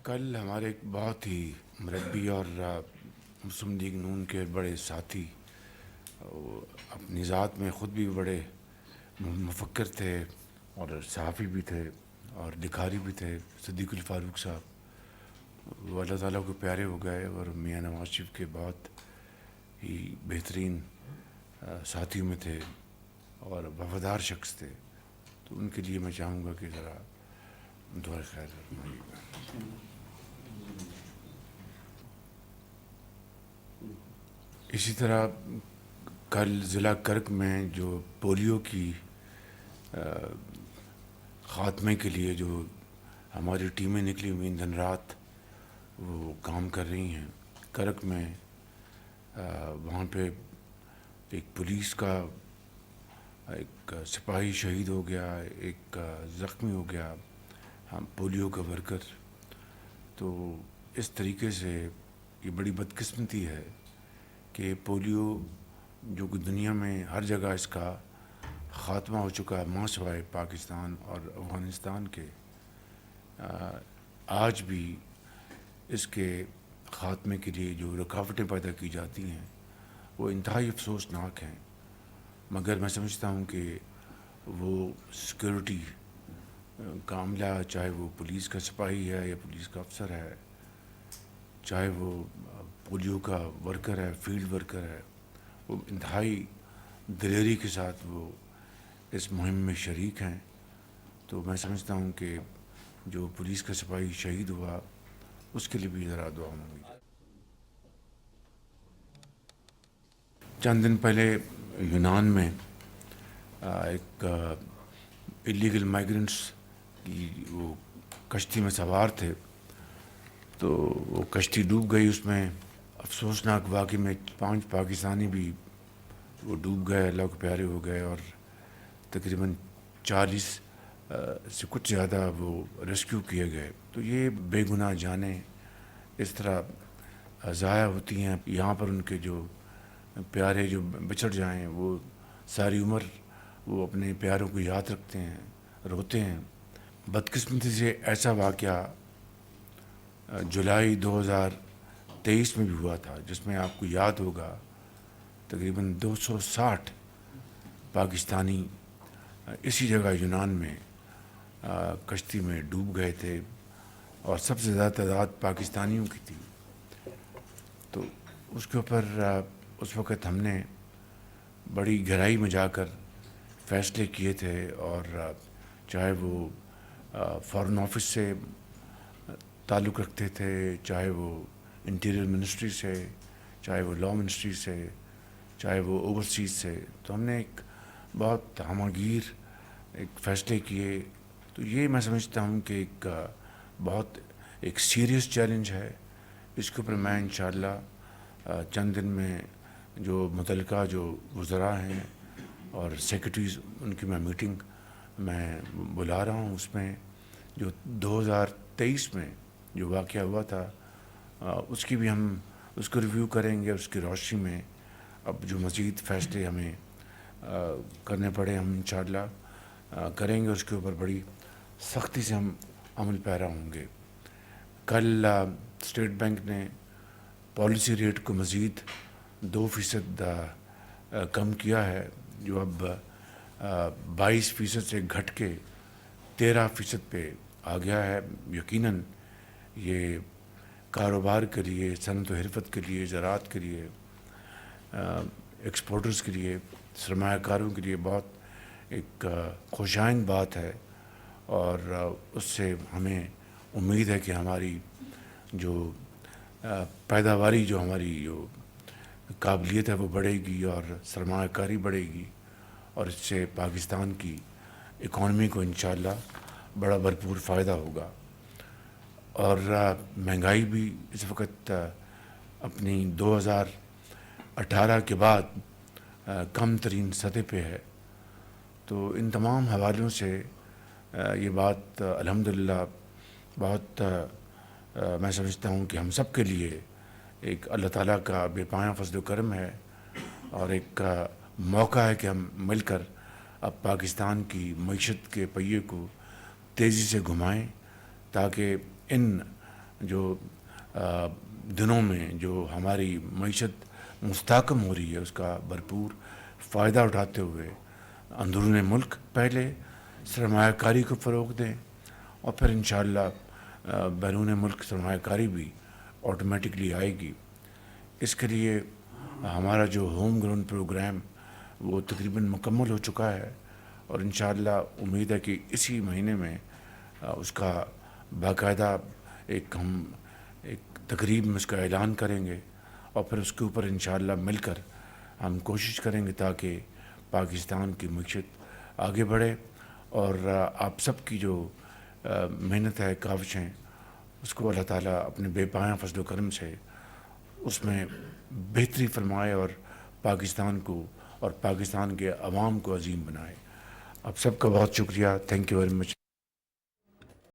کل ہمارے ایک بہت ہی مربی اور مسلم لیگ نون کے بڑے ساتھی اپنی ذات میں خود بھی بڑے مفکر تھے اور صحافی بھی تھے اور لکھاری بھی تھے، صدیق الفاروق صاحب، وہ اللہ تعالیٰ کو پیارے ہو گئے اور میاں نواز شریف کے بہت ہی بہترین ساتھیوں میں تھے اور وفادار شخص تھے. تو ان کے لیے میں چاہوں گا کہ ذرا دعا خیر فرمائیے گا. اسی طرح کل ضلع کرک میں جو پولیو کی خاتمے کے لیے جو ہماری ٹیمیں نکلی ہوئی دن رات وہ کام کر رہی ہیں کرک میں، وہاں پہ ایک پولیس کا ایک سپاہی شہید ہو گیا، ایک زخمی ہو گیا، ہم پولیو کا ورکر. تو اس طریقے سے یہ بڑی بدقسمتی ہے کہ پولیو جو کہ دنیا میں ہر جگہ اس کا خاتمہ ہو چکا ہے ماں سوائے پاکستان اور افغانستان کے، آج بھی اس کے خاتمے کے لیے جو رکاوٹیں پیدا کی جاتی ہیں وہ انتہائی افسوسناک ہیں. مگر میں سمجھتا ہوں کہ وہ سیکورٹی کا عملہ، چاہے وہ پولیس کا سپاہی ہے یا پولیس کا افسر ہے، چاہے وہ پولیو کا ورکر ہے، فیلڈ ورکر ہے، وہ انتہائی دلیری کے ساتھ وہ اس مہم میں شریک ہیں. تو میں سمجھتا ہوں کہ جو پولیس کا سپاہی شہید ہوا اس کے لیے بھی ذرا دعا مانگی جائے. چند دن پہلے یونان میں ایک اللیگل مائیگرنٹس کی وہ کشتی میں سوار تھے، تو وہ کشتی ڈوب گئی. اس میں افسوسناک واقعے میں 5 پاکستانی بھی وہ ڈوب گئے، اللہ کو پیارے ہو گئے، اور تقریباً 40 سے کچھ زیادہ وہ ریسکیو کیے گئے. تو یہ بے گناہ جانیں اس طرح ضائع ہوتی ہیں. یہاں پر ان کے جو پیارے جو بچھڑ جائیں وہ ساری عمر وہ اپنے پیاروں کو یاد رکھتے ہیں، روتے ہیں. بدقسمتی سے ایسا واقعہ جولائی 2023 میں بھی ہوا تھا، جس میں آپ کو یاد ہوگا تقریباً 260 پاکستانی اسی جگہ یونان میں کشتی میں ڈوب گئے تھے، اور سب سے زیادہ تعداد پاکستانیوں کی تھی. تو اس کے اوپر اس وقت ہم نے بڑی گہرائی میں جا کر فیصلے کیے تھے، اور چاہے وہ فارن آفس سے تعلق رکھتے تھے، چاہے وہ انٹیریئر منسٹری سے، چاہے وہ لا منسٹری سے، چاہے وہ اوورسیز سے، تو ہم نے ایک بہت ہمہ گیر ایک فیصلے کیے. تو یہ میں سمجھتا ہوں کہ ایک بہت ایک سیریس چیلنج ہے. اس کے اوپر میں انشاءاللہ چند دن میں جو متعلقہ جو وزراء ہیں اور سیکرٹریز ان کی میں میٹنگ میں بلا رہا ہوں. اس میں جو 2023 میں جو واقعہ ہوا تھا اس کی بھی ہم اس کو ریویو کریں گے. اس کی روشنی میں اب جو مزید فیصلے ہمیں کرنے پڑے ہم انشاءاللہ کریں گے. اس کے اوپر بڑی سختی سے ہم عمل پیرا ہوں گے. کل اسٹیٹ بینک نے پالیسی ریٹ کو مزید 2% کم کیا ہے، جو اب 22% سے گھٹ کے 13% پہ آ گیا ہے. یقیناً یہ کاروبار کے لیے، صنعت و حرفت کے لیے، زراعت کے لیے، ایکسپورٹرز کے لیے، سرمایہ کاروں کے لیے بہت ایک خوشائند بات ہے، اور اس سے ہمیں امید ہے کہ ہماری جو پیداواری، جو ہماری جو قابلیت ہے وہ بڑھے گی، اور سرمایہ کاری بڑھے گی، اور اس سے پاکستان کی اکانومی کو انشاءاللہ بڑا بھرپور فائدہ ہوگا. اور مہنگائی بھی اس وقت اپنی 2018 کے بعد کم ترین سطح پہ ہے. تو ان تمام حوالوں سے یہ بات الحمدللہ بہت میں سمجھتا ہوں کہ ہم سب کے لیے ایک اللہ تعالیٰ کا بے پایاں فضل و کرم ہے، اور ایک موقع ہے کہ ہم مل کر اب پاکستان کی معیشت کے پہیے کو تیزی سے گھمائیں، تاکہ ان جو دنوں میں جو ہماری معیشت مستحکم ہو رہی ہے اس کا بھرپور فائدہ اٹھاتے ہوئے اندرون ملک پہلے سرمایہ کاری کو فروغ دیں اور پھر انشاءاللہ بیرون ملک سرمایہ کاری بھی آٹومیٹکلی آئے گی. اس کے لیے ہمارا جو ہوم گراؤنڈ پروگرام وہ تقریباً مکمل ہو چکا ہے اور انشاءاللہ امید ہے کہ اسی مہینے میں اس کا باقاعدہ ایک تقریب میں اس کا اعلان کریں گے اور پھر اس کے اوپر انشاءاللہ مل کر ہم کوشش کریں گے تاکہ پاکستان کی معیشت آگے بڑھے اور آپ سب کی جو محنت ہے کاوشیں اس کو اللہ تعالیٰ اپنے بے پایاں فضل و کرم سے اس میں بہتری فرمائے اور پاکستان کو اور پاکستان کے عوام کو عظیم بنائے. آپ سب کا بہت شکریہ. Thank you very much.